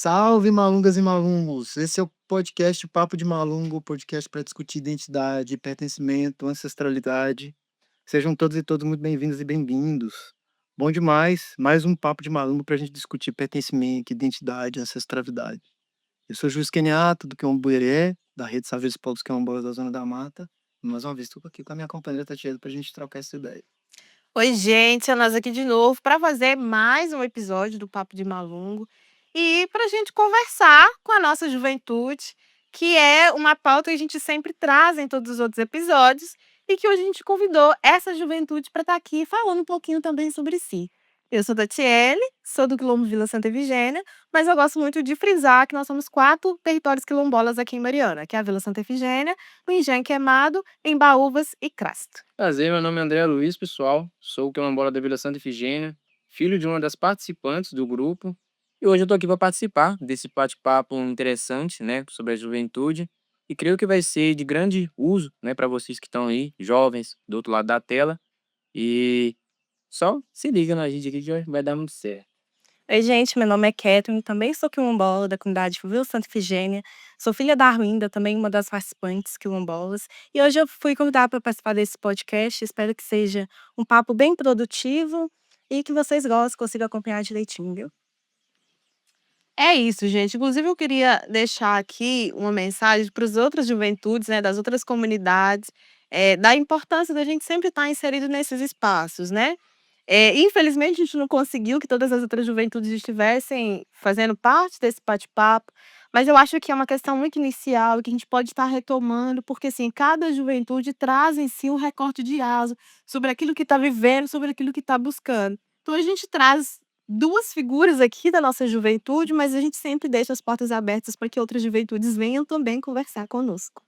Salve, malungas e malungos! Esse é o podcast Papo de Malungo, podcast para discutir identidade, pertencimento, ancestralidade. Sejam todos e todas muito bem-vindos e bem-vindos. Bom demais, mais um Papo de Malungo para a gente discutir pertencimento, identidade, ancestralidade. Eu sou Juiz Keniato, do Quilombo-Buerê, da Rede Saveiros Povos Quilombolas da Zona da Mata. Mais uma vez, estou aqui com a minha companheira Tatiana para a gente trocar essa ideia. Oi, gente, é nós aqui de novo para fazer mais um episódio do Papo de Malungo e para a gente conversar com a nossa juventude, que é uma pauta que a gente sempre traz em todos os outros episódios e que hoje a gente convidou essa juventude para estar aqui falando um pouquinho também sobre si. Eu sou Tatiele, sou do Quilombo Vila Santa Efigênia, mas eu gosto muito de frisar que nós somos 4 territórios quilombolas aqui em Mariana, que é a Vila Santa Efigênia, o Engenho Queimado, Embaúbas e Crasto. Prazer, meu nome é André Luiz, pessoal. Sou o quilombola da Vila Santa Efigênia, filho de uma das participantes do grupo. E hoje eu tô aqui para participar desse bate-papo interessante, né, sobre a juventude. E creio que vai ser de grande uso, né, para vocês que estão aí, jovens, do outro lado da tela. E só se liga na gente aqui que vai dar muito certo. Oi, gente, meu nome é Catherine, também sou quilombola da comunidade Vila Santa Efigênia, sou filha da Arlinda, também uma das participantes quilombolas, e hoje eu fui convidada para participar desse podcast, espero que seja um papo bem produtivo e que vocês gostem, consigam acompanhar direitinho, viu? É isso, gente. Inclusive, eu queria deixar aqui uma mensagem para as outras juventudes, né, das outras comunidades, da importância da gente sempre estar inserido nesses espaços, né? Infelizmente, a gente não conseguiu que todas as outras juventudes estivessem fazendo parte desse bate-papo, mas eu acho que é uma questão muito inicial e que a gente pode estar retomando, porque assim, cada juventude traz em si um recorte de aso sobre aquilo que está vivendo, sobre aquilo que está buscando. Então, a gente traz duas figuras aqui da nossa juventude, mas a gente sempre deixa as portas abertas para que outras juventudes venham também conversar conosco.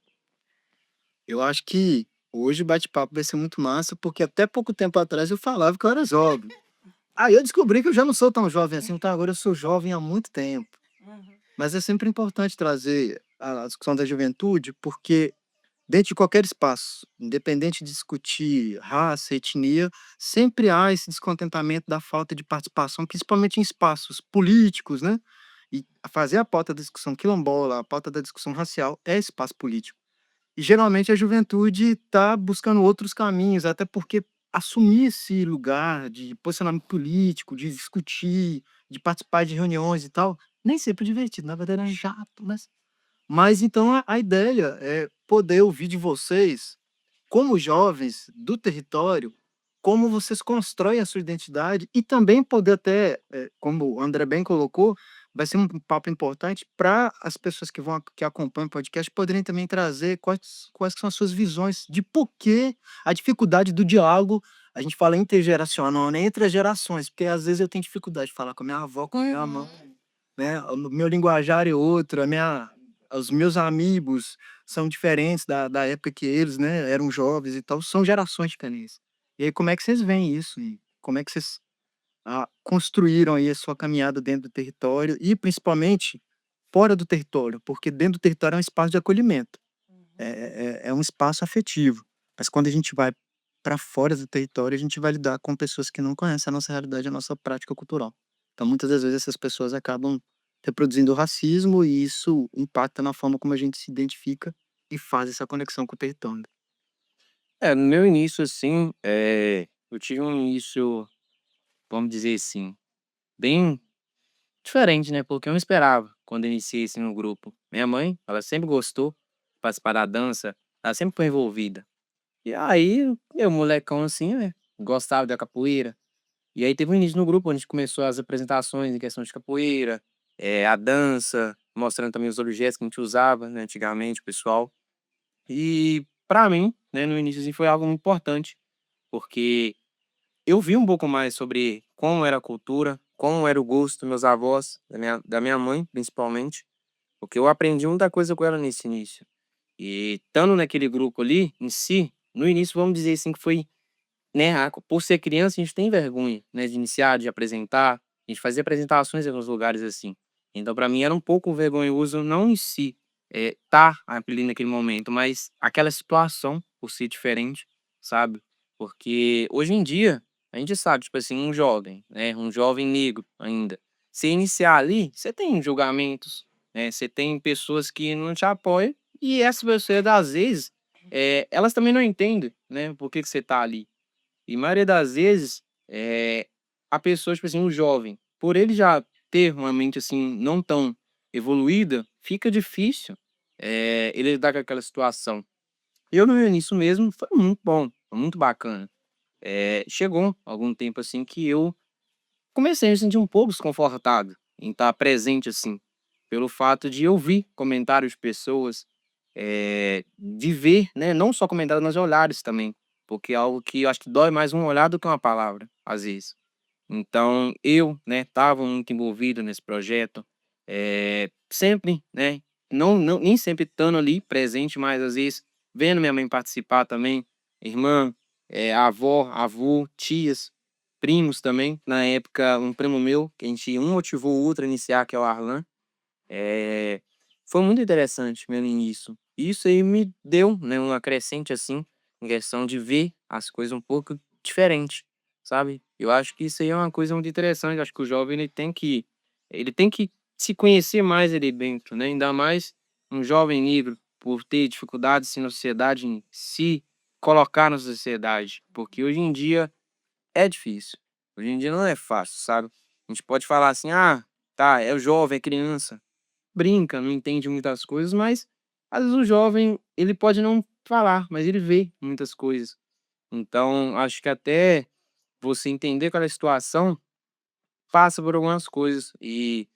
Eu acho que hoje o bate-papo vai ser muito massa, porque até pouco tempo atrás eu falava que eu era jovem. Aí eu descobri que eu já não sou tão jovem assim, então agora eu sou jovem há muito tempo. Mas é sempre importante trazer a discussão da juventude, porque dentro de qualquer espaço, independente de discutir raça, etnia, sempre há esse descontentamento da falta de participação, principalmente em espaços políticos, né? E fazer a pauta da discussão quilombola, a pauta da discussão racial é espaço político. E geralmente a juventude está buscando outros caminhos, até porque assumir esse lugar de posicionamento político, de discutir, de participar de reuniões e tal, nem sempre é divertido, na verdade é chato, né? Mas então a ideia é poder ouvir de vocês, como jovens do território, como vocês constroem a sua identidade e também poder até, como o André bem colocou, vai ser um papo importante para as pessoas que acompanham o podcast poderem também trazer quais que são as suas visões de por que a dificuldade do diálogo, a gente fala intergeracional, né, entre as gerações, porque às vezes eu tenho dificuldade de falar com a minha avó, com a minha mãe, né? O meu linguajar é outro, os meus amigos são diferentes da época que eles, né, eram jovens e tal, são gerações diferentes. E aí, como é que vocês veem isso? E como é que vocês construíram aí a sua caminhada dentro do território e principalmente fora do território? Porque dentro do território é um espaço de acolhimento, é um espaço afetivo. Mas quando a gente vai para fora do território, a gente vai lidar com pessoas que não conhecem a nossa realidade, a nossa prática cultural. Então, muitas das vezes, essas pessoas acabam reproduzindo o racismo e isso impacta na forma como a gente se identifica e faz essa conexão com o território. No meu início, assim, eu tive um início, vamos dizer assim, bem diferente, né, porque eu não esperava quando eu iniciei, assim, no grupo. Minha mãe, ela sempre gostou de participar da dança, ela sempre foi envolvida. E aí, eu molecão assim, né, gostava da capoeira. E aí teve um início no grupo, onde a gente começou as apresentações em questão de capoeira, a dança, mostrando também os objetos que a gente usava, né, antigamente, o pessoal. E pra mim, né, no início, assim, foi algo muito importante, porque eu vi um pouco mais sobre como era a cultura, como era o gosto dos meus avós, da minha mãe, principalmente, porque eu aprendi muita coisa com ela nesse início. E estando naquele grupo ali, em si, no início, vamos dizer assim, que foi, né, por ser criança, a gente tem vergonha, né, de iniciar, de apresentar, a gente fazia apresentações em alguns lugares assim. Então, para mim, era um pouco vergonhoso, não em si, tá ali naquele momento, mas aquela situação por ser diferente, sabe? Porque hoje em dia, a gente sabe, tipo assim, um jovem, né, um jovem negro ainda, você iniciar ali, você tem julgamentos, né? Você tem pessoas que não te apoiam e essas pessoas, às vezes, elas também não entendem, né? Por que que você tá ali. E a maioria das vezes, a pessoa, tipo assim, um jovem, por ele já ter uma mente assim não tão evoluída, fica difícil ele lidar com aquela situação. Eu no meu início mesmo foi muito bom, foi muito bacana. Chegou algum tempo assim que eu comecei a me sentir um pouco desconfortado em estar presente assim, pelo fato de ouvir comentários de pessoas, de ver, né, não só comentários, mas olhares também, porque é algo que eu acho que dói mais um olhar do que uma palavra, às vezes. Então eu, né, estava muito envolvido nesse projeto, sempre, né, não nem sempre estando ali presente, mas às vezes vendo minha mãe participar também, irmã, avó, avô, tias, primos também. Na época, um primo meu, que a gente um motivou o outro a iniciar, que é o Arlan. Eh, Foi muito interessante meu início. Isso aí me deu, né, uma crescente, assim, em questão de ver as coisas um pouco diferente, sabe. Eu acho que isso aí é uma coisa muito interessante, acho que o jovem ele tem que se conhecer mais ali dentro, né, ainda mais um jovem negro, por ter dificuldades, assim, na sociedade, em se colocar na sociedade, porque hoje em dia é difícil. Hoje em dia não é fácil, sabe. A gente pode falar assim: "Ah, tá, é o jovem, é criança", brinca, não entende muitas coisas, mas às vezes o jovem, ele pode não falar, mas ele vê muitas coisas. Então, acho que até você entender qual é a situação, passa por algumas coisas. E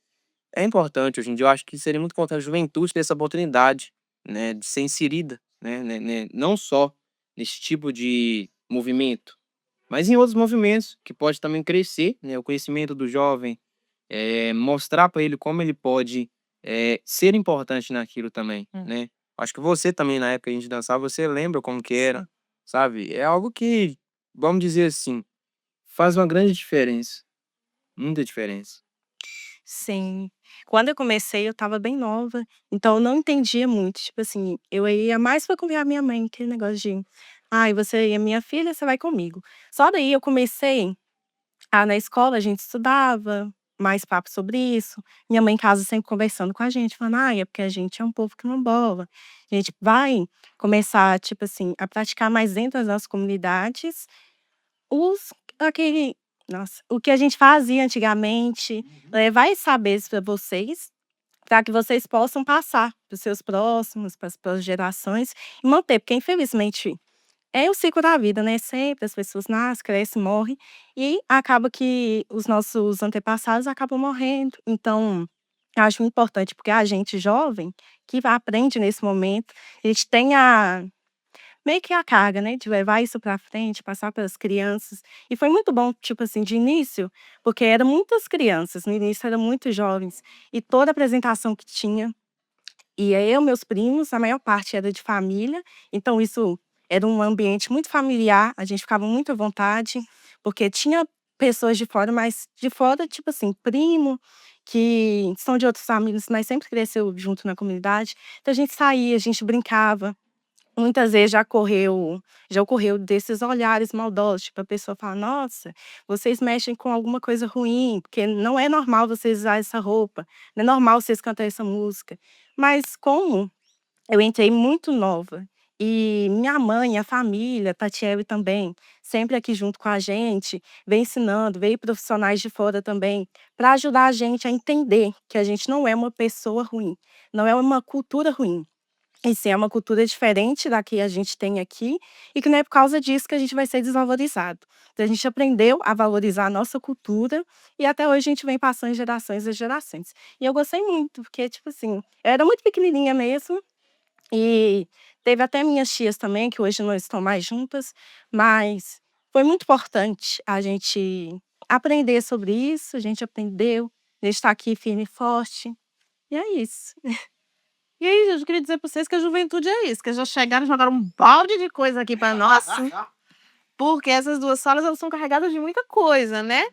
é importante, hoje em dia, eu acho que seria muito importante a juventude ter essa oportunidade, né, de ser inserida, né, não só nesse tipo de movimento, mas em outros movimentos que pode também crescer, né, o conhecimento do jovem, mostrar para ele como ele pode, ser importante naquilo também, Hum. né. Acho que você também, na época que a gente dançava, você lembra como que Sim. era, sabe. É algo que, vamos dizer assim, faz uma grande diferença, muita diferença. Sim. Quando eu comecei, eu estava bem nova, então eu não entendia muito, tipo assim, eu ia mais pra acompanhar minha mãe, aquele negócio de: "Ai, você é minha filha, você vai comigo". Só daí eu comecei na escola a gente estudava, mais papo sobre isso, minha mãe em casa sempre conversando com a gente, falando: "Ai, é porque a gente é um povo quilombola, a gente vai começar, tipo assim, a praticar mais dentro das nossas comunidades os aquele nossa, o que a gente fazia antigamente, levar esses saberes para vocês, para que vocês possam passar para os seus próximos, para as próximas gerações e manter", porque infelizmente é o ciclo da vida, né, sempre as pessoas nascem, crescem, morrem, e acaba que os nossos antepassados acabam morrendo. Então, eu acho muito importante, porque a gente jovem, que aprende nesse momento, a gente tem a meio que a carga, né, de levar isso pra frente, passar para as crianças. E foi muito bom, tipo assim, de início, porque eram muitas crianças, no início eram muito jovens, e toda apresentação que tinha, ia eu, meus primos, a maior parte era de família, então isso era um ambiente muito familiar, a gente ficava muito à vontade, porque tinha pessoas de fora, mas de fora, tipo assim, primo, que são de outras famílias, mas sempre cresceu junto na comunidade, então a gente saía, a gente brincava. Muitas vezes já ocorreu desses olhares maldosos, tipo, a pessoa fala: "Nossa, vocês mexem com alguma coisa ruim, porque não é normal vocês usar essa roupa, não é normal vocês cantar essa música". Mas como eu entrei muito nova, e minha mãe, a família, Tatiele também, sempre aqui junto com a gente, vem ensinando, veio profissionais de fora também, para ajudar a gente a entender que a gente não é uma pessoa ruim, não é uma cultura ruim. E sim, é uma cultura diferente da que a gente tem aqui, e que não é por causa disso que a gente vai ser desvalorizado. Então a gente aprendeu a valorizar a nossa cultura, e até hoje a gente vem passando de gerações e gerações. E eu gostei muito, porque, tipo assim, eu era muito pequenininha mesmo, e teve até minhas tias também, que hoje não estão mais juntas, mas foi muito importante a gente aprender sobre isso, a gente aprendeu, a gente está aqui firme e forte, e é isso. E aí, gente, eu queria dizer pra vocês que a juventude é isso, que já chegaram e jogaram um balde de coisa aqui pra nós, porque essas 2 salas, elas são carregadas de muita coisa, né.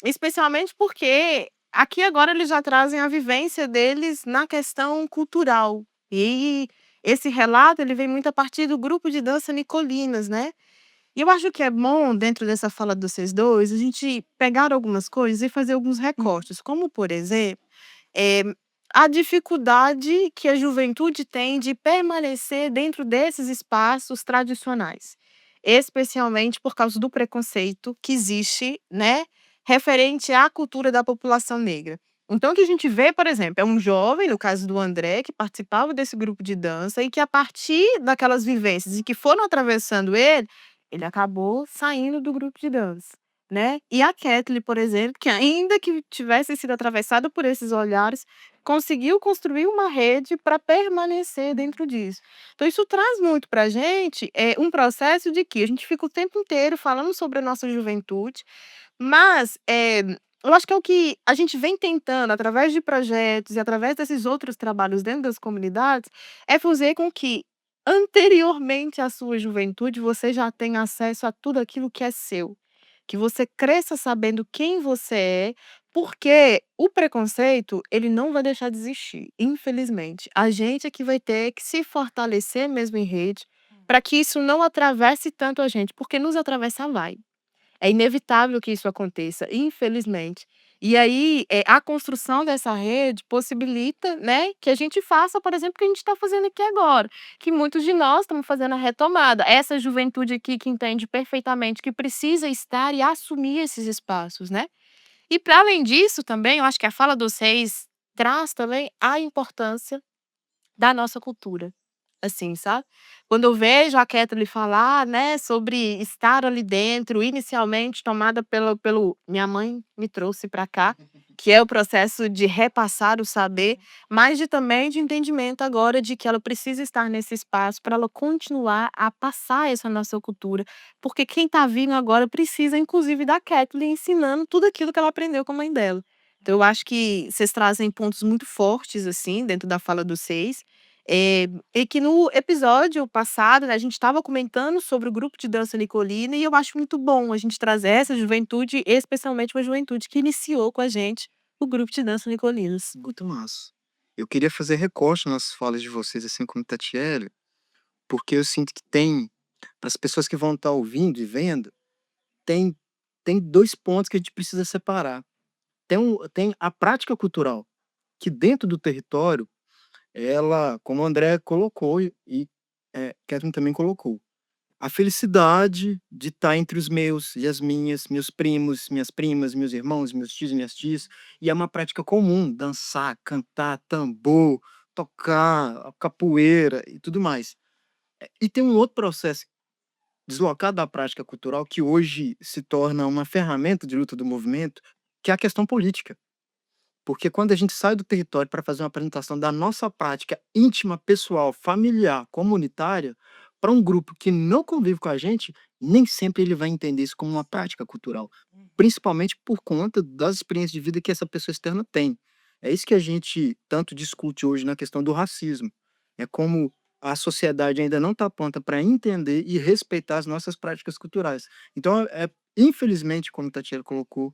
Especialmente porque aqui agora eles já trazem a vivência deles na questão cultural. E esse relato, ele vem muito a partir do grupo de dança Nicolinas, né. E eu acho que é bom, dentro dessa fala de vocês dois, a gente pegar algumas coisas e fazer alguns recortes, como, por exemplo, eh, a dificuldade que a juventude tem de permanecer dentro desses espaços tradicionais, especialmente por causa do preconceito que existe, né, referente à cultura da população negra. Então, o que a gente vê, por exemplo, é um jovem, no caso do André, que participava desse grupo de dança e que, a partir daquelas vivências e que foram atravessando ele acabou saindo do grupo de dança, né. E a Kathleen, por exemplo, que ainda que tivesse sido atravessada por esses olhares, conseguiu construir uma rede para permanecer dentro disso. Então isso traz muito para a gente, um processo de que a gente fica o tempo inteiro falando sobre a nossa juventude, mas, eu acho que é o que a gente vem tentando, através de projetos e através desses outros trabalhos dentro das comunidades, é fazer com que, anteriormente à sua juventude, você já tenha acesso a tudo aquilo que é seu. Que você cresça sabendo quem você é, porque o preconceito, ele não vai deixar de existir, infelizmente. A gente é que vai ter que se fortalecer mesmo em rede, para que isso não atravesse tanto a gente, porque nos atravessar vai. É inevitável que isso aconteça, infelizmente. E aí, a construção dessa rede possibilita, né, que a gente faça, por exemplo, o que a gente está fazendo aqui agora, que muitos de nós estamos fazendo a retomada. Essa juventude aqui que entende perfeitamente que precisa estar e assumir esses espaços, né. E para além disso também, eu acho que a fala dos reis traz também a importância da nossa cultura, assim, sabe. Quando eu vejo a Kathleen falar, né, sobre estar ali dentro, inicialmente tomada pelo minha mãe me trouxe para cá, que é o processo de repassar o saber, mas também de entendimento agora de que ela precisa estar nesse espaço para ela continuar a passar essa nossa cultura, porque quem está vindo agora precisa inclusive da Kathleen ensinando tudo aquilo que ela aprendeu com a mãe dela. Então eu acho que vocês trazem pontos muito fortes, assim, dentro da fala dos 6, e que no episódio passado, né, a gente estava comentando sobre o grupo de dança Nicolina e eu acho muito bom a gente trazer essa juventude, especialmente uma juventude que iniciou com a gente o grupo de dança Nicolinas. Muito massa. Eu queria fazer recorte nas falas de vocês, assim como Tatiele, porque eu sinto que tem, para as pessoas que vão estar ouvindo e vendo, tem, tem dois pontos que a gente precisa separar. Tem a prática cultural, que dentro do território, ela, como o André colocou e Catherine também colocou, a felicidade de estar entre os meus e as minhas, meus primos, minhas primas, meus irmãos, meus tios e minhas tias, e é uma prática comum, dançar, cantar, tambor, tocar, a capoeira e tudo mais. E tem um outro processo deslocado da prática cultural que hoje se torna uma ferramenta de luta do movimento, que é a questão política. Porque quando a gente sai do território para fazer uma apresentação da nossa prática íntima, pessoal, familiar, comunitária, para um grupo que não convive com a gente, nem sempre ele vai entender isso como uma prática cultural, principalmente por conta das experiências de vida que essa pessoa externa tem. É isso que a gente tanto discute hoje na questão do racismo. É como a sociedade ainda não está pronta para entender e respeitar as nossas práticas culturais. Então, infelizmente, como a Tatiana colocou,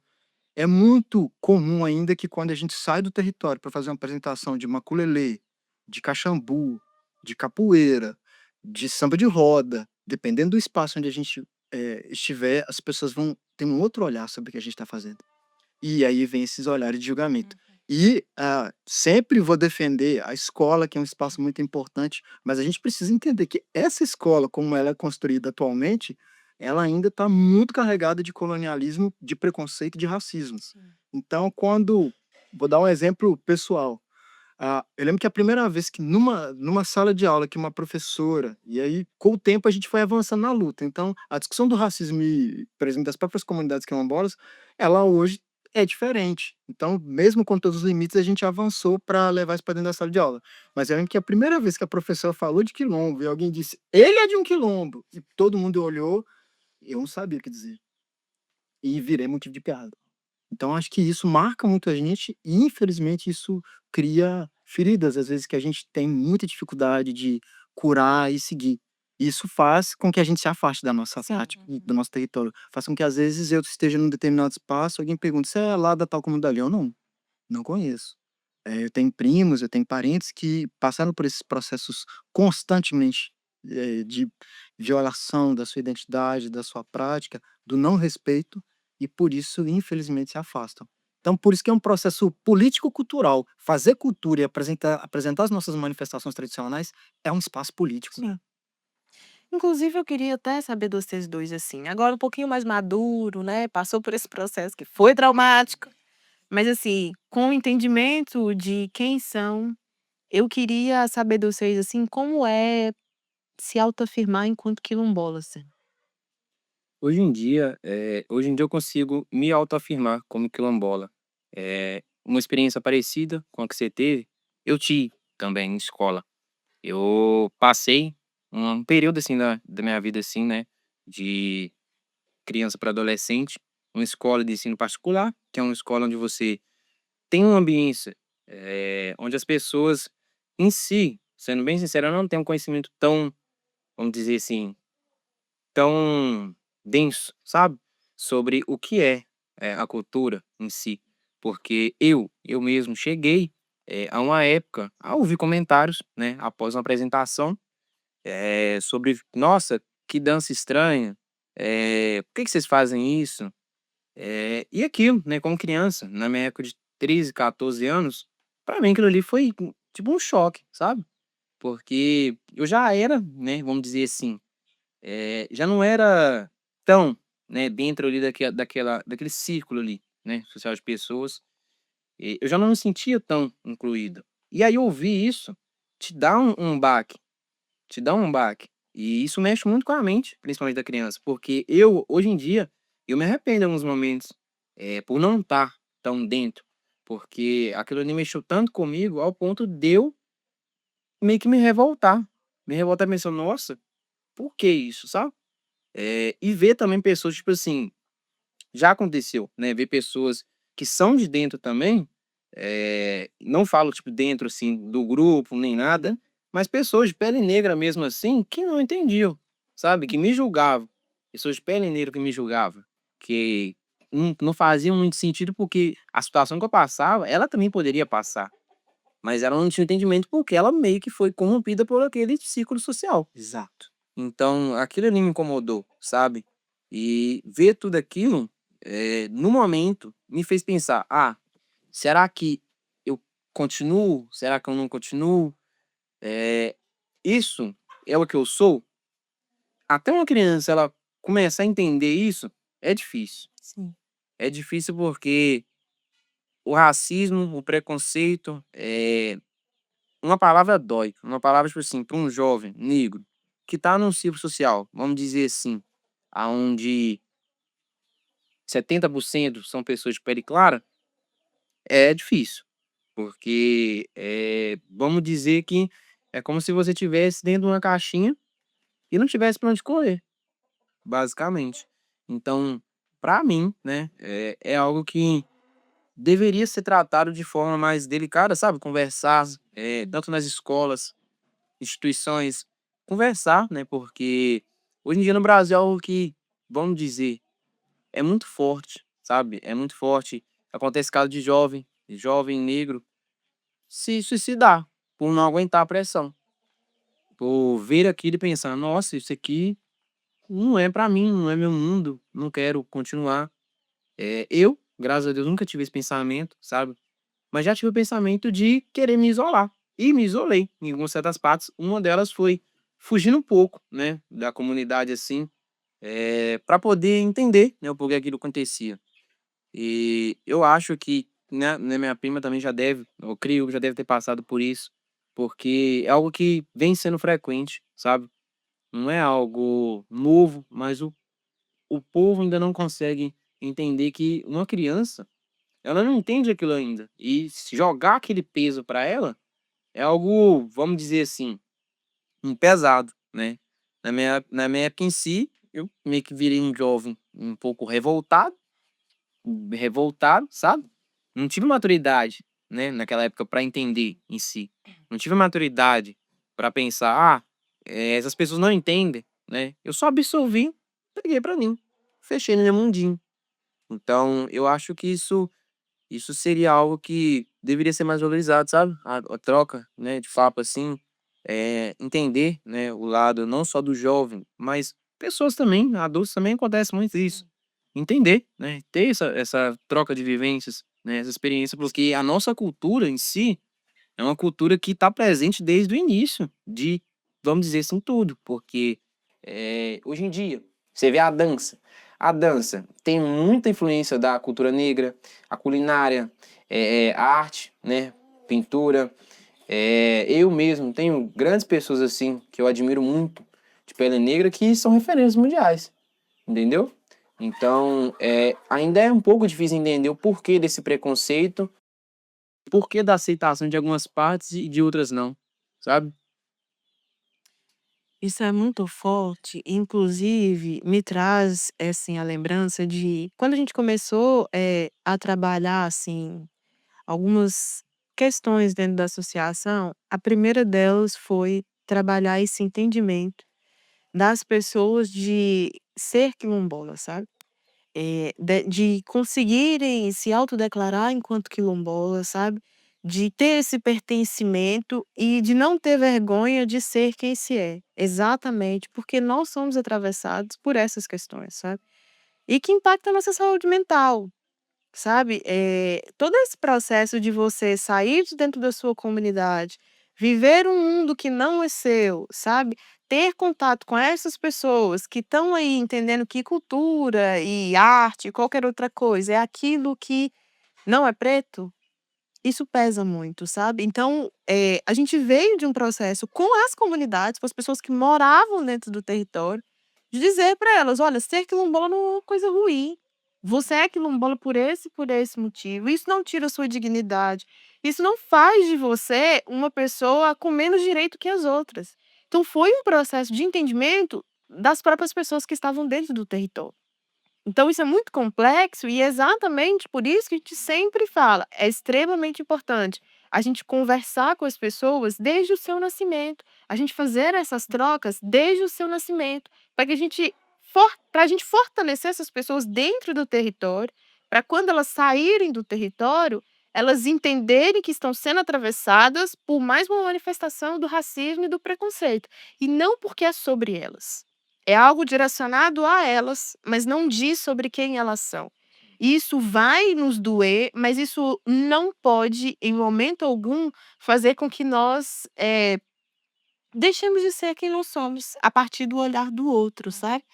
é muito comum ainda que quando a gente sai do território para fazer uma apresentação de maculelê, de caxambu, de capoeira, de samba de roda, dependendo do espaço onde a gente estiver, as pessoas vão ter um outro olhar sobre o que a gente está fazendo. E aí vem esses olhares de julgamento. E sempre vou defender a escola, que é um espaço muito importante, mas a gente precisa entender que essa escola, como ela é construída atualmente, ela ainda está muito carregada de colonialismo, de preconceito e de racismo. Então, vou dar um exemplo pessoal. Eu lembro que a primeira vez que numa sala de aula que uma professora, e aí com o tempo a gente foi avançando na luta. Então, a discussão do racismo e, por exemplo, das próprias comunidades quilombolas, ela hoje é diferente. Então, mesmo com todos os limites, a gente avançou para levar isso para dentro da sala de aula. Mas eu lembro que a primeira vez que a professora falou de quilombo e alguém disse, ele é de um quilombo, e todo mundo olhou, eu não sabia o que dizer. E virei motivo de piada. Então acho que isso marca muito a gente e infelizmente isso cria feridas, às vezes, que a gente tem muita dificuldade de curar e seguir. Isso faz com que a gente se afaste da nossa prática e do nosso território. Faz com que às vezes eu esteja num determinado espaço, alguém pergunta: "Você é lá da tal comunidade?" Eu: não conheço. Eu tenho primos, eu tenho parentes que passaram por esses processos constantemente de violação da sua identidade, da sua prática, do não respeito, e por isso, infelizmente, se afastam. Então, por isso que é um processo político-cultural. Fazer cultura e apresentar as nossas manifestações tradicionais é um espaço político, né? Sim. Inclusive, eu queria até saber de vocês dois, assim, agora um pouquinho mais maduro, né? Passou por esse processo que foi traumático, mas assim, com o entendimento de quem são, eu queria saber de vocês, assim, como é se autoafirmar enquanto quilombola, assim. Hoje em dia eu consigo me autoafirmar como quilombola. Uma experiência parecida com a que você teve, eu tive também em escola. Eu passei um período, assim, da minha vida, assim, né, de criança para adolescente, uma escola de ensino particular, que é uma escola onde você tem uma ambiência, onde as pessoas em si, sendo bem sincero, eu não tenho um conhecimento tão, vamos dizer assim, tão denso, sabe? Sobre o que é a cultura em si. Porque eu mesmo cheguei a uma época a ouvir comentários, né, após uma apresentação, sobre, nossa, que dança estranha, por que vocês fazem isso? E aquilo, né, como criança, na minha época de 13, 14 anos, pra mim aquilo ali foi tipo um choque, sabe? Porque eu já era, né, vamos dizer assim, já não era tão, né, dentro ali daquele círculo ali, né, social de pessoas, eu já não me sentia tão incluído. E aí ouvir isso te dá um baque, te dá um baque. E isso mexe muito com a mente, principalmente da criança, porque eu, hoje em dia, eu me arrependo em alguns momentos, por não estar tão dentro, porque aquilo ali mexeu tanto comigo ao ponto de eu meio que me revoltar. Me revoltar pensando, nossa, por que isso, sabe? E ver também pessoas, tipo assim, já aconteceu, né? Ver pessoas que são de dentro também, não falo, tipo, dentro, assim, do grupo, nem nada, mas pessoas de pele negra mesmo assim, que não entendiam, sabe? Que me julgavam. Pessoas de pele negra que me julgavam. Que não faziam muito sentido porque a situação que eu passava, ela também poderia passar. Mas ela não tinha entendimento porque ela meio que foi corrompida por aquele círculo social. Exato. Então, aquilo ali me incomodou, sabe? E ver tudo aquilo, no momento, me fez pensar: ah, será que eu continuo? Será que eu não continuo? Isso é o que eu sou? Até uma criança ela começar a entender isso, é difícil. Sim. É difícil porque o racismo, o preconceito, uma palavra dói. Uma palavra, tipo assim, para um jovem negro que tá num círculo social, vamos dizer assim, aonde 70% são pessoas de pele clara, é difícil. Porque, vamos dizer que é como se você tivesse dentro de uma caixinha e não tivesse pra onde correr, basicamente. Então, pra mim, né, é algo que deveria ser tratado de forma mais delicada, sabe? Conversar, tanto nas escolas, instituições, conversar, né? Porque hoje em dia no Brasil é algo que, vamos dizer, é muito forte, sabe? É muito forte. Acontece caso de jovem negro se suicidar por não aguentar a pressão, por ver aquilo e pensar, nossa, isso aqui não é pra mim, não é meu mundo, não quero continuar. Eu, graças a Deus, nunca tive esse pensamento, sabe? Mas já tive o pensamento de querer me isolar. E me isolei em algumas certas partes. Uma delas foi fugindo um pouco, né, da comunidade assim, para poder entender, né, o porquê aquilo acontecia. E eu acho que, né, minha prima também já deve, eu creio que já deve ter passado por isso, porque é algo que vem sendo frequente, sabe? Não é algo novo, mas o povo ainda não consegue entender que uma criança, ela não entende aquilo ainda. E se jogar aquele peso para ela é algo, vamos dizer assim, um pesado, né? Na minha época em si, eu meio que virei um jovem um pouco revoltado, sabe? Não tive maturidade, né, naquela época para entender em si. Não tive maturidade para pensar, essas pessoas não entendem, né? Eu só absorvi, peguei para mim, fechei no meu mundinho. Então, eu acho que isso seria algo que deveria ser mais valorizado, sabe? A troca, né, de papo assim, entender, né, o lado não só do jovem, mas pessoas também, adultos também acontece muito isso. Entender, né, ter essa troca de vivências, né, essa experiência, porque a nossa cultura em si é uma cultura que está presente desde o início de, vamos dizer assim, tudo, porque hoje em dia você vê a dança. A dança tem muita influência da cultura negra, a culinária, a arte, né, pintura. Eu mesmo tenho grandes pessoas assim que eu admiro muito de pele negra que são referências mundiais, entendeu? Então, ainda é um pouco difícil entender o porquê desse preconceito, o porquê da aceitação de algumas partes e de outras não, sabe? Isso é muito forte, inclusive me traz, assim, a lembrança de quando a gente começou, a trabalhar, assim, algumas questões dentro da associação, a primeira delas foi trabalhar esse entendimento das pessoas de ser quilombola, sabe? De conseguirem se autodeclarar enquanto quilombola, sabe? De ter esse pertencimento e de não ter vergonha de ser quem se é. Exatamente, porque nós somos atravessados por essas questões, sabe? E que impacta a nossa saúde mental, sabe? Todo esse processo de você sair de dentro da sua comunidade, viver um mundo que não é seu, sabe? Ter contato com essas pessoas que estão aí entendendo que cultura e arte, qualquer outra coisa, é aquilo que não é preto, isso pesa muito, sabe. Então, a gente veio de um processo com as comunidades, com as pessoas que moravam dentro do território, de dizer para elas: "Olha, ser quilombola não é uma coisa ruim. Você é quilombola por esse motivo. Isso não tira a sua dignidade. Isso não faz de você uma pessoa com menos direito que as outras". Então foi um processo de entendimento das próprias pessoas que estavam dentro do território. Então isso é muito complexo e é exatamente por isso que a gente sempre fala, é extremamente importante a gente conversar com as pessoas desde o seu nascimento, a gente fazer essas trocas desde o seu nascimento, para que a gente fortalecer essas pessoas dentro do território, para quando elas saírem do território, elas entenderem que estão sendo atravessadas por mais uma manifestação do racismo e do preconceito, e não porque é sobre elas. É algo direcionado a elas, mas não diz sobre quem elas são. Isso vai nos doer, mas isso não pode, em momento algum, fazer com que nós, deixemos de ser quem nós somos, a partir do olhar do outro, sabe?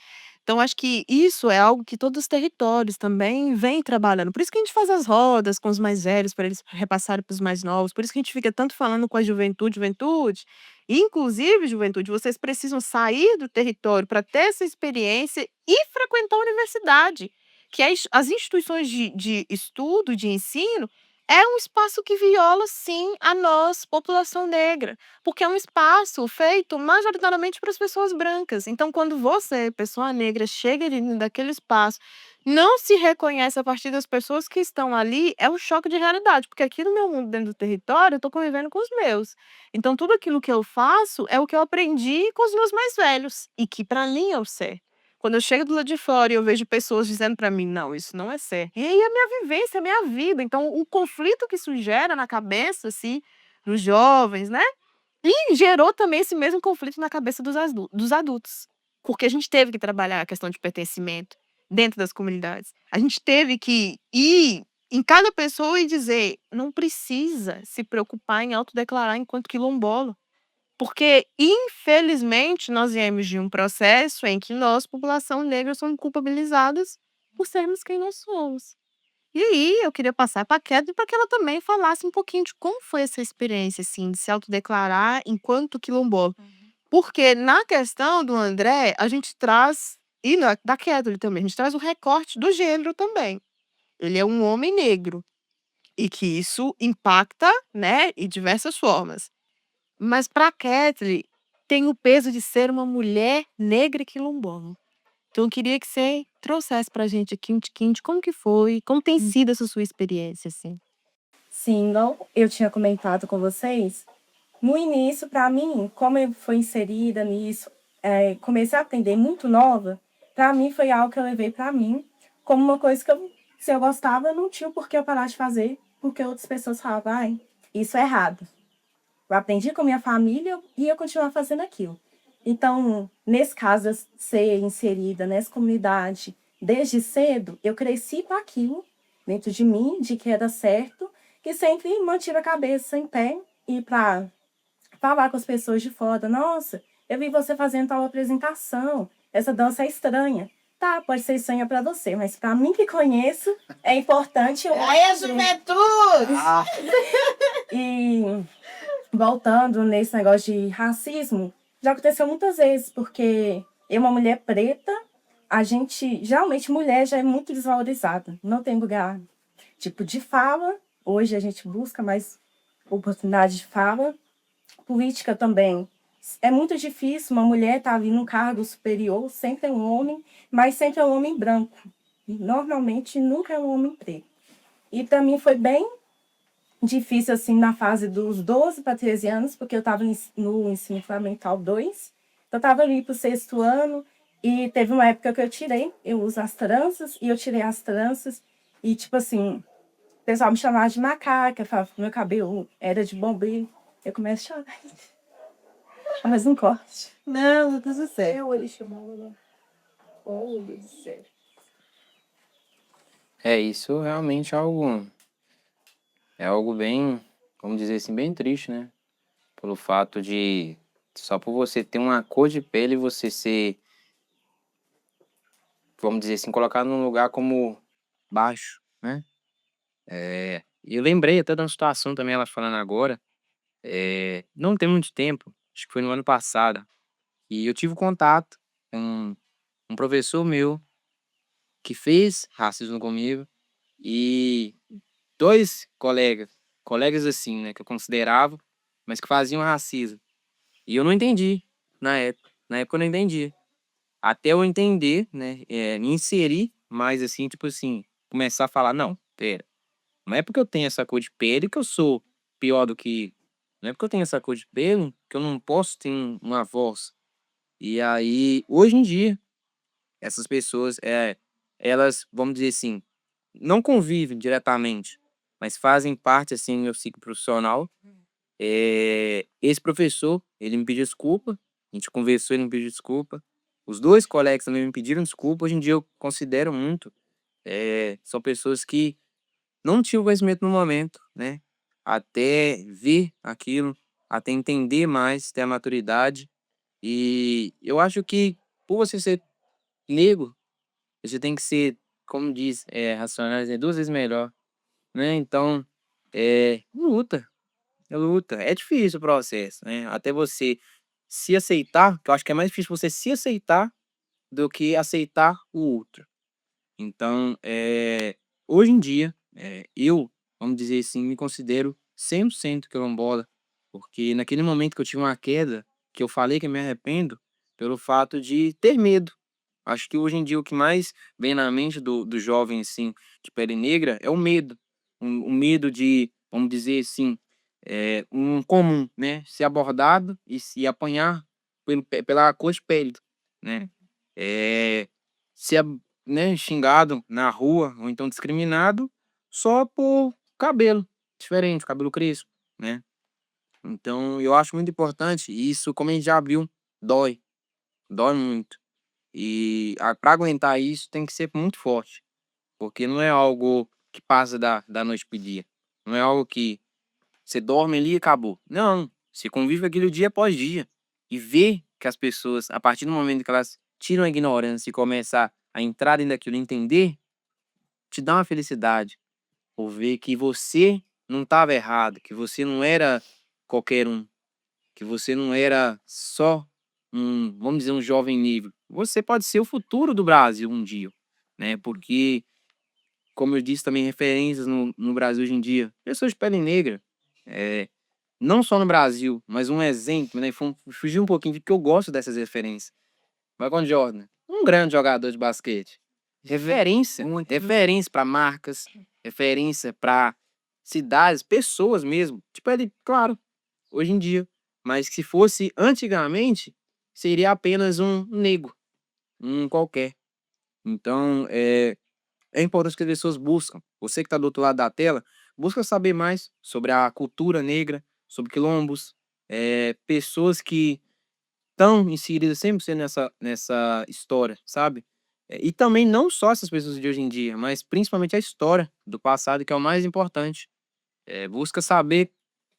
Então acho que isso é algo que todos os territórios também vêm trabalhando. Por isso que a gente faz as rodas com os mais velhos, para eles repassarem para os mais novos. Por isso que a gente fica tanto falando com a juventude, juventude. Inclusive, juventude, vocês precisam sair do território para ter essa experiência e frequentar a universidade, que as instituições de estudo, de ensino, é um espaço que viola, sim, a nós, população negra, porque é um espaço feito majoritariamente para as pessoas brancas. Então, quando você, pessoa negra, chega ali daquele espaço, não se reconhece a partir das pessoas que estão ali, é um choque de realidade, porque aqui no meu mundo, dentro do território, eu estou convivendo com os meus. Então, tudo aquilo que eu faço é o que eu aprendi com os meus mais velhos, e que para mim é o certo. Quando eu chego do lado de fora e eu vejo pessoas dizendo para mim: "Não, isso não é certo". E aí é a minha vivência, é a minha vida. Então, o conflito que isso gera na cabeça, assim, dos jovens, né, e gerou também esse mesmo conflito na cabeça dos adultos, porque a gente teve que trabalhar a questão de pertencimento dentro das comunidades. A gente teve que ir em cada pessoa e dizer: "Não precisa se preocupar em autodeclarar enquanto quilombola". Porque, infelizmente, nós viemos de um processo em que nós, população negra, somos culpabilizadas por sermos quem nós somos. E aí, eu queria passar para a Catherine para que ela também falasse um pouquinho de como foi essa experiência, assim, de se autodeclarar enquanto quilombola. Porque na questão do André, a gente traz, e da Catherine também, a gente traz o recorte do gênero também. Ele é um homem negro, e que isso impacta, né, em diversas formas. Mas para a Kathleen, tem o peso de ser uma mulher negra e quilombola. Então eu queria que você trouxesse pra gente aqui um tiquinho de como que foi, como tem sido essa sua experiência, assim. Sim, não, eu tinha comentado com vocês, no início, para mim, como eu fui inserida nisso, comecei a aprender muito nova, para mim foi algo que eu levei para mim, como uma coisa que se eu gostava, não tinha por que eu parar de fazer, porque outras pessoas falavam, ai, isso é errado. Eu aprendi com a minha família e ia continuar fazendo aquilo. Então, nesse caso, eu ser inserida nessa comunidade desde cedo, eu cresci com aquilo dentro de mim, de que era certo, e sempre mantive a cabeça em pé e para falar com as pessoas de fora. Nossa, eu vi você fazendo tal apresentação, essa dança é estranha. Tá, pode ser estranha para você, mas para mim que conheço, é importante eu Aí a juventude! Ah, e voltando nesse negócio de racismo, já aconteceu muitas vezes, porque eu, uma mulher preta, a gente, geralmente, mulher já é muito desvalorizada. Não tem lugar, tipo, de fala. Hoje a gente busca mais oportunidade de fala. Política também. É muito difícil uma mulher estar ali num cargo superior, sempre é um homem, mas sempre é um homem branco. Normalmente, nunca é um homem preto. E para mim foi bem difícil, assim, na fase dos 12 para 13 anos, porque eu estava no ensino fundamental 2. Então, eu estava ali para o 6º ano e teve uma época que eu uso as tranças, e eu tirei as tranças e, tipo assim, o pessoal me chamava de macaca, falava que meu cabelo era de bombril. Eu começo a chorar. Mas um corte. Não, tá tudo certo. Ele chamava. Oh, Deus do céu. Isso realmente é algo bem, vamos dizer assim, bem triste, né? Pelo fato de, só por você ter uma cor de pele, você ser, vamos dizer assim, colocado num lugar como baixo, né? E eu lembrei até de uma situação também, ela falando agora, não tem muito tempo, acho que foi no ano passado, e eu tive contato com um professor meu que fez racismo comigo e dois colegas assim, né, que eu considerava, mas que faziam racismo. E eu não entendi na época. Na época eu não entendi. Até eu entender, né, me inserir mais assim, tipo assim, começar a falar, não, pera, não é porque eu tenho essa cor de pele que eu sou pior do que. Não é porque eu tenho essa cor de pele que eu não posso ter uma voz. E aí, hoje em dia, essas pessoas, elas, vamos dizer assim, não convivem diretamente, mas fazem parte, assim, do meu ciclo profissional. Esse professor, ele me pediu desculpa, a gente conversou, ele me pediu desculpa. Os dois colegas também me pediram desculpa. Hoje em dia eu considero muito. São pessoas que não tinham conhecimento no momento, né? Até ver aquilo, até entender mais, ter a maturidade. E eu acho que, por você ser negro, você tem que ser, como diz, Racionais, 2 vezes melhor, né? Então, luta, é luta. É difícil o processo, né? Até você se aceitar, que eu acho que é mais difícil você se aceitar do que aceitar o outro. Então, hoje em dia, eu, vamos dizer assim, me considero 100% quilombola, porque naquele momento que eu tive uma queda, que eu falei que eu me arrependo, pelo fato de ter medo. Acho que hoje em dia o que mais vem na mente do jovem, assim, de pele negra é o medo. O medo de, vamos dizer assim, um comum, né? Ser abordado e se apanhar pela cor de pele, né? É, ser, né, xingado na rua ou então discriminado só por cabelo diferente, cabelo crespo, né? Então eu acho muito importante e isso, como a gente já viu, dói, dói muito. E para aguentar isso tem que ser muito forte, porque não é algo que passa da noite pro dia. Não é algo que você dorme ali e acabou. Não, você convive aquilo dia após dia e vê que as pessoas, a partir do momento que elas tiram a ignorância e começam a entrar dentro daquilo e entender, te dá uma felicidade por ver que você não estava errado, que você não era qualquer um, que você não era só vamos dizer, um jovem negro. Você pode ser o futuro do Brasil um dia, né? Porque, como eu disse também, referências no Brasil hoje em dia, pessoas de pele negra, não só no Brasil, mas um exemplo, né? Fugir um pouquinho, porque eu gosto dessas referências. Michael Jordan, um grande jogador de basquete. Referência, referência para marcas, referência para cidades, pessoas mesmo. Tipo, ele, claro, hoje em dia. Mas se fosse antigamente, seria apenas um negro, um qualquer. Então, é importante que as pessoas buscam. Você que está do outro lado da tela, busca saber mais sobre a cultura negra, sobre quilombos, pessoas que estão inseridas 100% nessa história, sabe? E também não só essas pessoas de hoje em dia, mas principalmente a história do passado, que é o mais importante. Busca saber,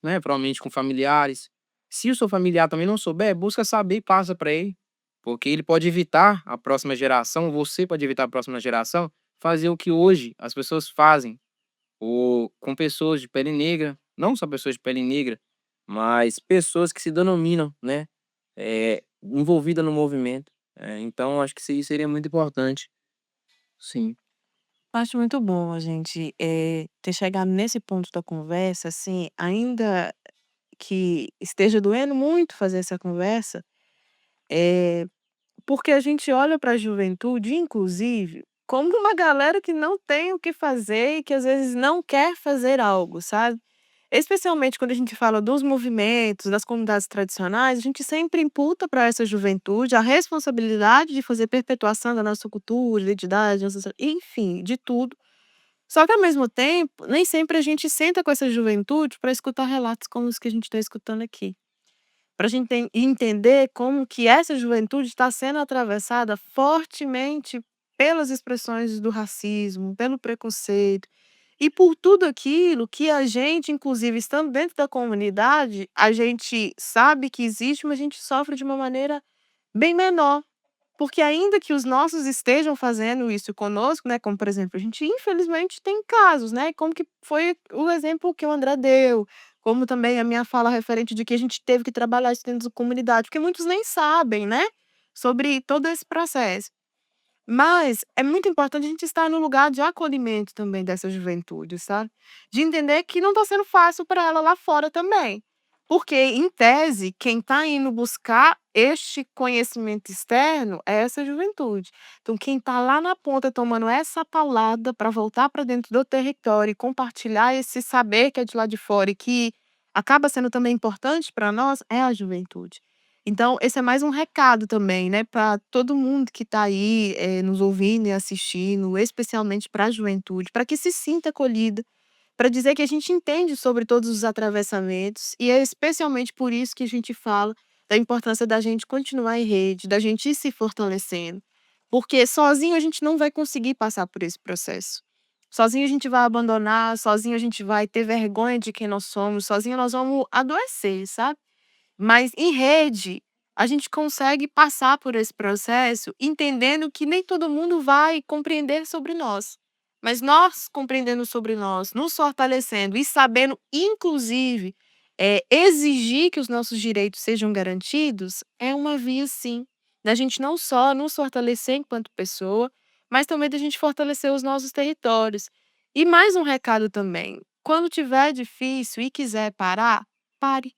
né, provavelmente com familiares. Se o seu familiar também não souber, busca saber e passa para ele, porque ele pode evitar a próxima geração, você pode evitar a próxima geração, fazer o que hoje as pessoas fazem, ou com pessoas de pele negra, não só pessoas de pele negra, mas pessoas que se denominam, né, envolvida no movimento. Então, acho que isso aí seria muito importante. Sim. Acho muito bom a gente, ter chegado nesse ponto da conversa, assim, ainda que esteja doendo muito fazer essa conversa, eh, porque a gente olha para a juventude, inclusive, como uma galera que não tem o que fazer e que às vezes não quer fazer algo, sabe? Especialmente quando a gente fala dos movimentos, das comunidades tradicionais, a gente sempre imputa para essa juventude a responsabilidade de fazer perpetuação da nossa cultura, identidade, enfim, de tudo. Só que ao mesmo tempo, nem sempre a gente senta com essa juventude para escutar relatos como os que a gente está escutando aqui. Para a gente entender como que essa juventude está sendo atravessada fortemente pelas expressões do racismo, pelo preconceito e por tudo aquilo que a gente, inclusive estando dentro da comunidade, a gente sabe que existe, mas a gente sofre de uma maneira bem menor. Porque ainda que os nossos estejam fazendo isso conosco, né, como por exemplo, a gente infelizmente tem casos, né, como que foi o exemplo que o André deu, como também a minha fala referente de que a gente teve que trabalhar isso dentro da comunidade, porque muitos nem sabem, né, sobre todo esse processo. Mas é muito importante a gente estar no lugar de acolhimento também dessa juventude, sabe? De entender que não está sendo fácil para ela lá fora também. Porque, em tese, quem está indo buscar este conhecimento externo é essa juventude. Então, quem está lá na ponta tomando essa paulada para voltar para dentro do território e compartilhar esse saber que é de lá de fora e que acaba sendo também importante para nós, é a juventude. Então, esse é mais um recado também, né, para todo mundo que está aí, nos ouvindo e assistindo, especialmente para a juventude, para que se sinta acolhida, para dizer que a gente entende sobre todos os atravessamentos e é especialmente por isso que a gente fala da importância da gente continuar em rede, da gente ir se fortalecendo, porque sozinho a gente não vai conseguir passar por esse processo. Sozinho a gente vai abandonar, sozinho a gente vai ter vergonha de quem nós somos, sozinho nós vamos adoecer, sabe? Mas em rede, a gente consegue passar por esse processo entendendo que nem todo mundo vai compreender sobre nós. Mas nós compreendendo sobre nós, nos fortalecendo e sabendo, inclusive, exigir que os nossos direitos sejam garantidos, é uma via, sim, da gente não só nos fortalecer enquanto pessoa, mas também da gente fortalecer os nossos territórios. E mais um recado também: quando tiver difícil e quiser parar, pare.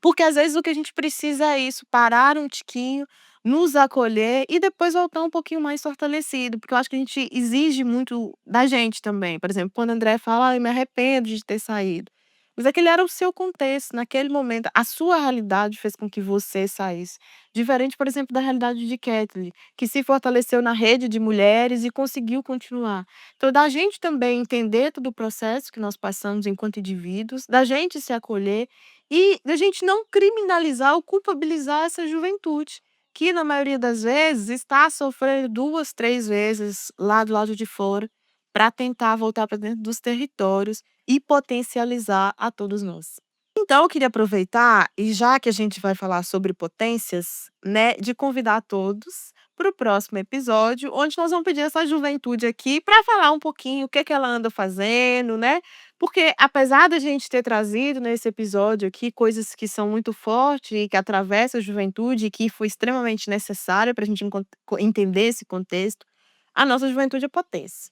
Porque às vezes o que a gente precisa é isso, parar um tiquinho, nos acolher e depois voltar um pouquinho mais fortalecido, porque eu acho que a gente exige muito da gente também. Por exemplo, quando o André fala: "Ai, me arrependo de ter saído", mas aquele era o seu contexto, naquele momento, a sua realidade fez com que você saísse. Diferente, por exemplo, da realidade de Kathleen, que se fortaleceu na rede de mulheres e conseguiu continuar. Então, da gente também entender todo o processo que nós passamos enquanto indivíduos, da gente se acolher e da gente não criminalizar ou culpabilizar essa juventude, que na maioria das vezes está sofrendo 2, 3 vezes lá do lado de fora, para tentar voltar para dentro dos territórios e potencializar a todos nós. Então eu queria aproveitar, e já que a gente vai falar sobre potências, né, de convidar todos para o próximo episódio, onde nós vamos pedir essa juventude aqui para falar um pouquinho o que que ela anda fazendo, né? Porque apesar da gente ter trazido nesse episódio aqui coisas que são muito fortes e que atravessam a juventude e que foi extremamente necessário para a gente entender esse contexto, a nossa juventude é potência.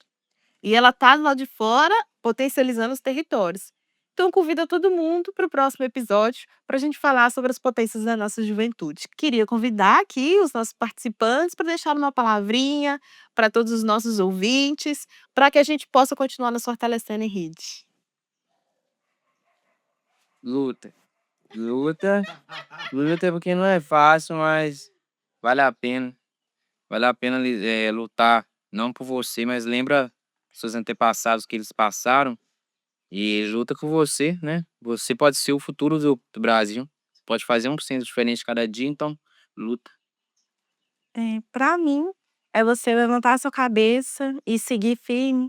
E ela está do lado de fora, potencializando os territórios. Então, convido todo mundo para o próximo episódio para a gente falar sobre as potências da nossa juventude. Queria convidar aqui os nossos participantes para deixar uma palavrinha para todos os nossos ouvintes, para que a gente possa continuar nos fortalecendo em rede. Luta. Luta. Luta porque não é fácil, mas vale a pena. Vale a pena lutar, não por você, mas lembra seus antepassados que eles passaram e luta com você, né? Você pode ser o futuro do Brasil. pode fazer 1% diferente cada dia, então luta. Pra mim, é você levantar a sua cabeça e seguir firme,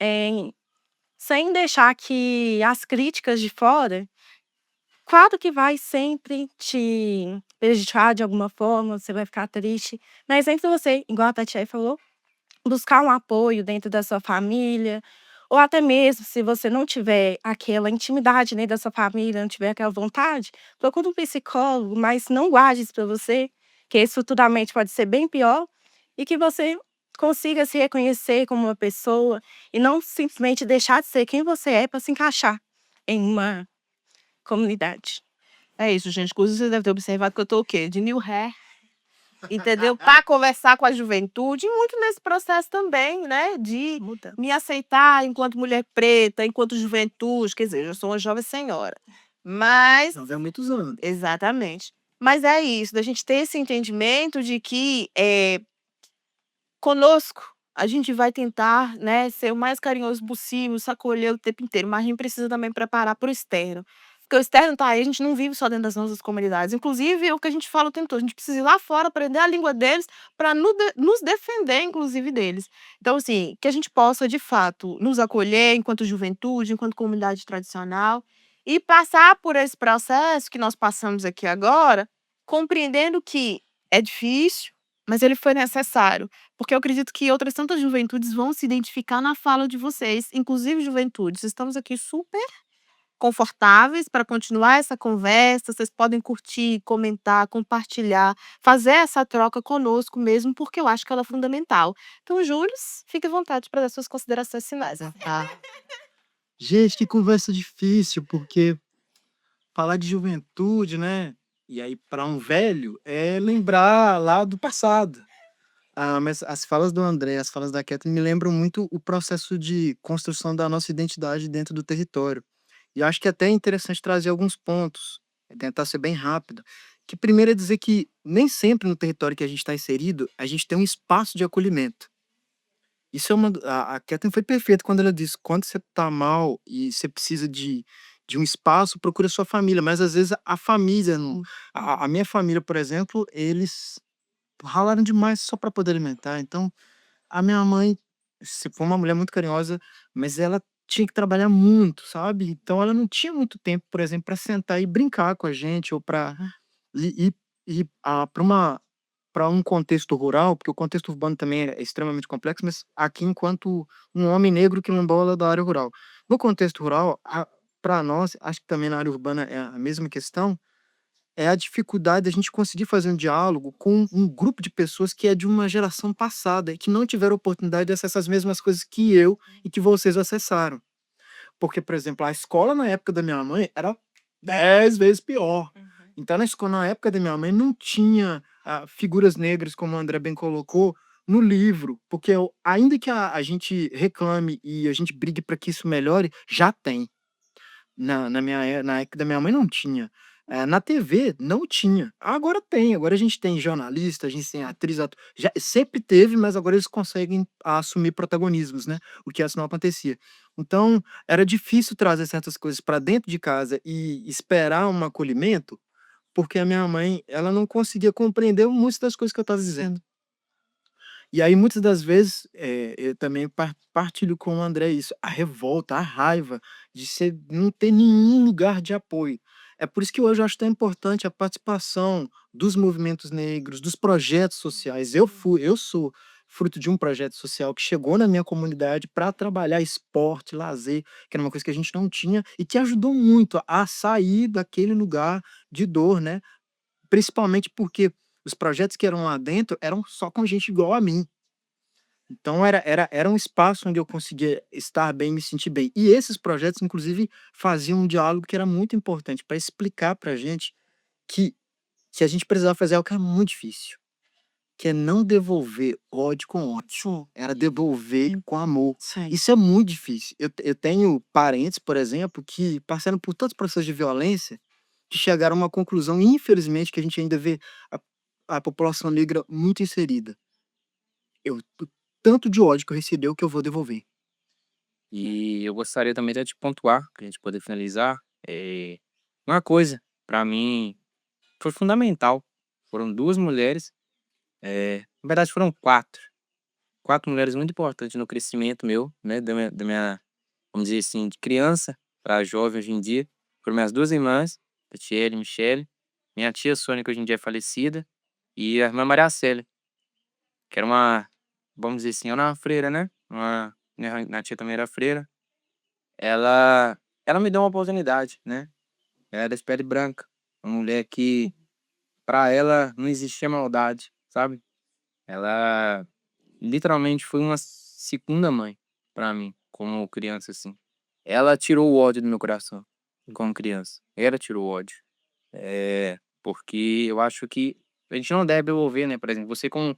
eh, sem deixar que as críticas de fora, claro que vai sempre te prejudicar de alguma forma, você vai ficar triste, mas entre você, igual a Tatiana falou, buscar um apoio dentro da sua família, ou até mesmo se você não tiver aquela intimidade dentro da sua família, não tiver aquela vontade, procure um psicólogo, mas não guarde isso para você, que isso futuramente pode ser bem pior, e que você consiga se reconhecer como uma pessoa e não simplesmente deixar de ser quem você é para se encaixar em uma comunidade. É isso, gente. Inclusive, você deve ter observado que eu tô o quê? De new hair, entendeu? Para conversar com a juventude e muito nesse processo também, né? De Muda. me aceitar enquanto mulher preta, enquanto juventude. Quer dizer, eu sou uma jovem senhora. Mas Não vem muitos anos. exatamente. Mas é isso, da gente ter esse entendimento de que conosco a gente vai tentar, né, ser o mais carinhoso possível, se acolher o tempo inteiro, mas a gente precisa também preparar para o externo. Porque o externo tá aí, a gente não vive só dentro das nossas comunidades. Inclusive, é o que a gente fala o tempo todo, a gente precisa ir lá fora, aprender a língua deles, para nos defender, inclusive, deles. Então, assim, que a gente possa, de fato, nos acolher enquanto juventude, enquanto comunidade tradicional, e passar por esse processo que nós passamos aqui agora, compreendendo que é difícil, mas ele foi necessário. Porque eu acredito que outras tantas juventudes vão se identificar na fala de vocês, inclusive juventudes. Estamos aqui super confortáveis para continuar essa conversa. Vocês podem curtir, comentar, compartilhar, fazer essa troca conosco mesmo, porque eu acho que ela é fundamental. Então, Július, fique à vontade para dar suas considerações finais. Tá? Gente, que conversa difícil, porque falar de juventude, né? E aí, para um velho, é lembrar lá do passado. Ah, mas as falas do André, as falas da Kathleen me lembram muito o processo de construção da nossa identidade dentro do território. E eu acho que até é interessante trazer alguns pontos, tentar ser bem rápido. Que primeiro é dizer que nem sempre no território que a gente está inserido, a gente tem um espaço de acolhimento. Isso é uma. A Kathleen foi perfeita quando ela disse: quando você tá mal e você precisa de um espaço, procura a sua família. Mas às vezes a família não. A minha família, por exemplo, eles ralaram demais só para poder alimentar. Então, a minha mãe, se foi uma mulher muito carinhosa, mas ela tinha que trabalhar muito, sabe? Então, ela não tinha muito tempo, por exemplo, para sentar e brincar com a gente ou para ir para um contexto rural, porque o contexto urbano também é extremamente complexo, mas aqui, enquanto um homem negro quilombola da área rural. No contexto rural, para nós, acho que também na área urbana é a mesma questão, é a dificuldade da gente conseguir fazer um diálogo com um grupo de pessoas que é de uma geração passada e que não tiveram oportunidade de acessar as mesmas coisas que eu e que vocês acessaram. Porque, por exemplo, a escola na época da minha mãe era 10 vezes pior. Então, na escola, na época da minha mãe, não tinha figuras negras, como o André bem colocou, no livro. Porque ainda que a gente reclame e a gente brigue para que isso melhore, já tem. Na época da minha mãe não tinha. Na TV não tinha. Agora tem. Agora a gente tem jornalista, a gente tem atriz, ator. Já, sempre teve, mas agora eles conseguem assumir protagonismos, né? O que antes não acontecia. Então, era difícil trazer certas coisas para dentro de casa e esperar um acolhimento, porque a minha mãe, ela não conseguia compreender muitas das coisas que eu estava dizendo. E aí, muitas das vezes, eu também partilho com o André isso, a revolta, a raiva de você não ter nenhum lugar de apoio. É por isso que hoje eu acho tão importante a participação dos movimentos negros, dos projetos sociais. Eu sou fruto de um projeto social que chegou na minha comunidade para trabalhar esporte, lazer, que era uma coisa que a gente não tinha e que ajudou muito a sair daquele lugar de dor, né? Principalmente porque os projetos que eram lá dentro eram só com gente igual a mim. Então era um espaço onde eu conseguia estar bem, me sentir bem. E esses projetos, inclusive, faziam um diálogo que era muito importante para explicar para a gente que, que a gente precisava fazer algo que era muito difícil, que é não devolver ódio com ódio. Era devolver com amor. Sim. Isso é muito difícil. Eu tenho parentes, por exemplo, que passaram por tantos processos de violência que chegaram a uma conclusão, infelizmente, que a gente ainda vê a população negra muito inserida. O tanto de ódio que eu recebi, é o que eu vou devolver. E eu gostaria também até de pontuar, pra gente poder finalizar, uma coisa, pra mim, foi fundamental. Foram 2 mulheres, na verdade foram 4. 4 mulheres muito importantes no crescimento meu, né, da minha, vamos dizer assim, de criança para jovem hoje em dia. Foram minhas 2 irmãs, Tatiele e Michele, minha tia Sônia, que hoje em dia é falecida, e a irmã Maria Célia, que era uma, vamos dizer assim, era uma freira, né, minha tia também era freira. Ela me deu uma oportunidade, né, ela era de pele branca, uma mulher que pra ela não existia maldade, sabe. Ela literalmente foi uma segunda mãe pra mim, como criança, assim. Ela tirou o ódio do meu coração, como criança. Ela tirou o ódio. Porque eu acho que a gente não deve devolver, né, por exemplo, você como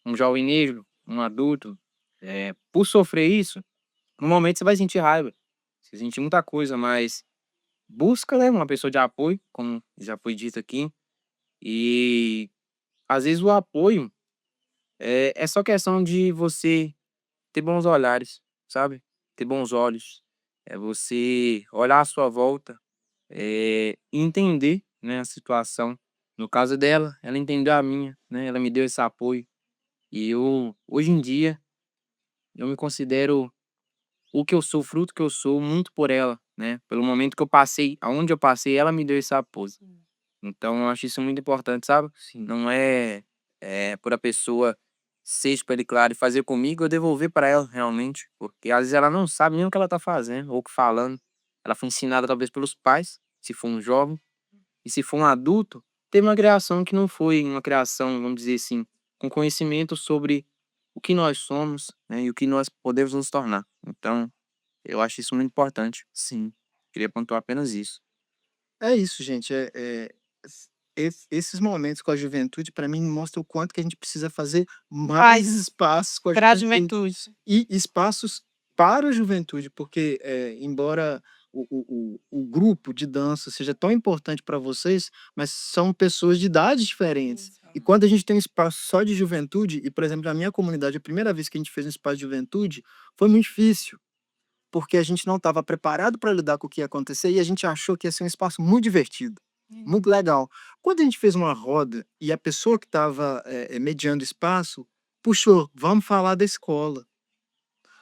um jovem negro, um adulto, por sofrer isso, no momento você vai sentir raiva, você vai sentir muita coisa, mas busca, né, uma pessoa de apoio, como já foi dito aqui, e às vezes o apoio é só questão de você ter bons olhares, sabe? Ter bons olhos. É você olhar à sua volta, e entender, né, a situação. No caso dela, ela entendeu a minha, né? Ela me deu esse apoio. E eu, hoje em dia, eu me considero o que eu sou, o fruto que eu sou, muito por ela, né? Pelo momento que eu passei, aonde eu passei, ela me deu esse apoio. Então eu acho isso muito importante, sabe? Sim. Não por a pessoa ser espelho claro e fazer comigo, eu devolver para ela realmente, porque às vezes ela não sabe nem o que ela tá fazendo ou o que falando. Ela foi ensinada talvez pelos pais, se for um jovem, e se for um adulto, teve uma criação que não foi uma criação, vamos dizer assim, com conhecimento sobre o que nós somos, né, e o que nós podemos nos tornar. Então, eu acho isso muito importante. Sim, queria pontuar apenas isso. É isso, gente. Esses momentos com a juventude, para mim, mostram o quanto que a gente precisa fazer mais Faz espaços com a pra juventude. juventude. E espaços para a juventude, porque, embora o grupo de dança seja tão importante para vocês, mas são pessoas de idades diferentes. E quando a gente tem um espaço só de juventude, e, por exemplo, na minha comunidade, a primeira vez que a gente fez um espaço de juventude, foi muito difícil, porque a gente não estava preparado para lidar com o que ia acontecer e a gente achou que ia ser um espaço muito divertido, muito legal. Quando a gente fez uma roda e a pessoa que estava mediando o espaço puxou, vamos falar da escola.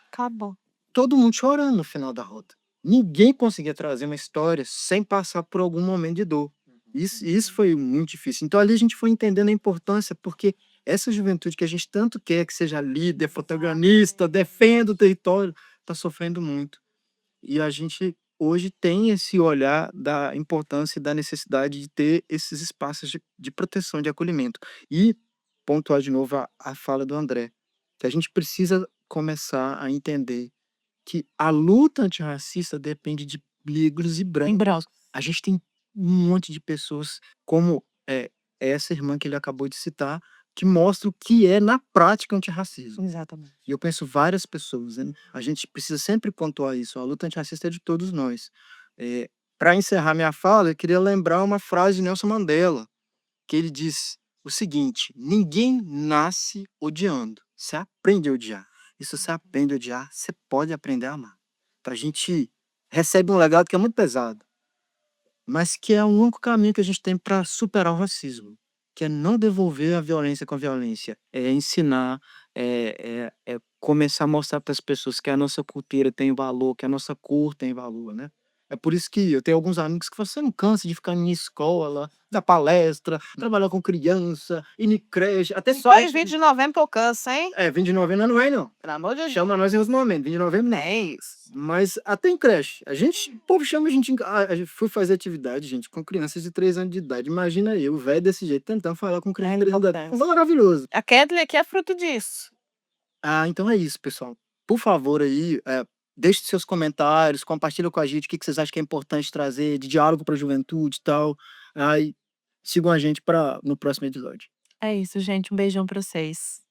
Acabou. Todo mundo chorando no final da roda. Ninguém conseguia trazer uma história sem passar por algum momento de dor. Isso foi muito difícil. Então ali a gente foi entendendo a importância, porque essa juventude que a gente tanto quer que seja líder, protagonista, defenda o território, está sofrendo muito. E a gente hoje tem esse olhar da importância e da necessidade de ter esses espaços de proteção, de acolhimento. E pontuar de novo a fala do André, que a gente precisa começar a entender que a luta antirracista depende de negros e Em brancos. branco. A gente tem um monte de pessoas como essa irmã que ele acabou de citar, que mostra o que é na prática antirracismo. Exatamente. E eu penso várias pessoas, né? A gente precisa sempre pontuar isso. A luta antirracista é de todos nós. Para encerrar minha fala, eu queria lembrar uma frase de Nelson Mandela, que ele diz o seguinte: ninguém nasce odiando, você aprende a odiar. E se você aprende a odiar, você pode aprender a amar. Então a gente recebe um legado que é muito pesado, mas que é o único caminho que a gente tem para superar o racismo, que é não devolver a violência com a violência, é ensinar, é começar a mostrar para as pessoas que a nossa cultura tem valor, que a nossa cor tem valor, né? É por isso que eu tenho alguns amigos que você não cansa de ficar em escola, dar palestra, trabalhar com criança, ir em creche, até Só em creche. 20 de novembro que eu canso, hein? 20 de novembro não é não. Pelo amor de Deus. Chama nós em outros momentos, 20 de novembro não. É isso. Mas até em creche. O povo chama a gente. A gente foi fazer atividade, gente, com crianças de 3 anos de idade. Imagina eu, velho desse jeito, tentando falar com criança de 3 anos de idade. Importante. Maravilhoso. A Kathleen aqui é fruto disso. Então é isso, pessoal. Por favor aí, deixe seus comentários, compartilha com a gente o que vocês acham que é importante trazer de diálogo para a juventude e tal. Aí sigam a gente no próximo episódio. É isso, gente. Um beijão pra vocês.